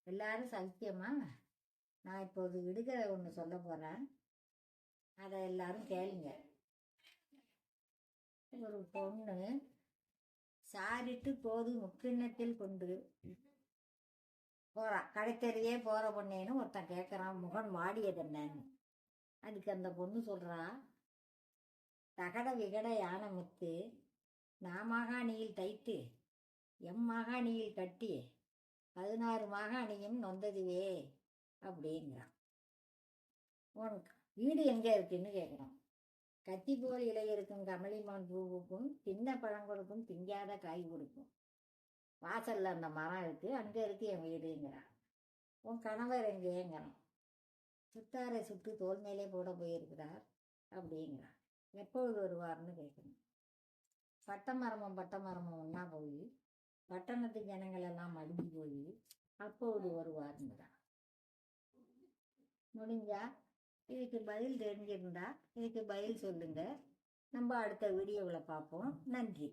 எல்லாரும் சௌக்கியமா? நான் இப்போது விடுகதை ஒன்று சொல்ல போகிறேன், அதை எல்லாரும் கேளுங்க. ஒரு பொண்ணு சாரிட்டு போது முக்கிண்ணத்தில் கொண்டு போகிறான். கடைத்தெருவே போகிற பொண்ணேன்னு ஒருத்தன் கேட்குறான், முகன் வாடியது என்னன்னு. அதுக்கு அந்த பொண்ணு சொல்கிறா, தகட விகட யானை முத்து நாமாகாணியில் தைத்து எம்மாகாணியில் கட்டி 16 மாகாணியும் நொந்ததுவே அப்படிங்கிறான். உனக்கு வீடு எங்கே இருக்குன்னு கேட்குறான். கத்தி போல் இலை இருக்கும் கமலிமான் பூவுக்கும் தின்ன பழம் கொடுக்கும் திங்காத காய் கொடுக்கும் வாசல்ல அந்த மரம் இருக்கு, அங்கே இருக்கு என் வீடுங்கிறான். உன் கணவர் எங்கேங்கிறான். சுத்தாரை சுட்டு தோல் மேலே போட போயிருக்கிறார் அப்படிங்கிறான். எப்பொழுது வருவார்னு கேட்கணும். பட்ட மரமும் ஒன்றா போய் பட்டணத்து ஜனங்கள் எல்லாம் அடிஞ்சு போய் அப்போது வருவாருங்கிறான். முடிஞ்சா இதுக்கு பதில் தெரிஞ்சிருந்தா இதுக்கு பதில் சொல்லுங்க. நம்ம அடுத்த வீடியோவில் பார்ப்போம். நன்றி.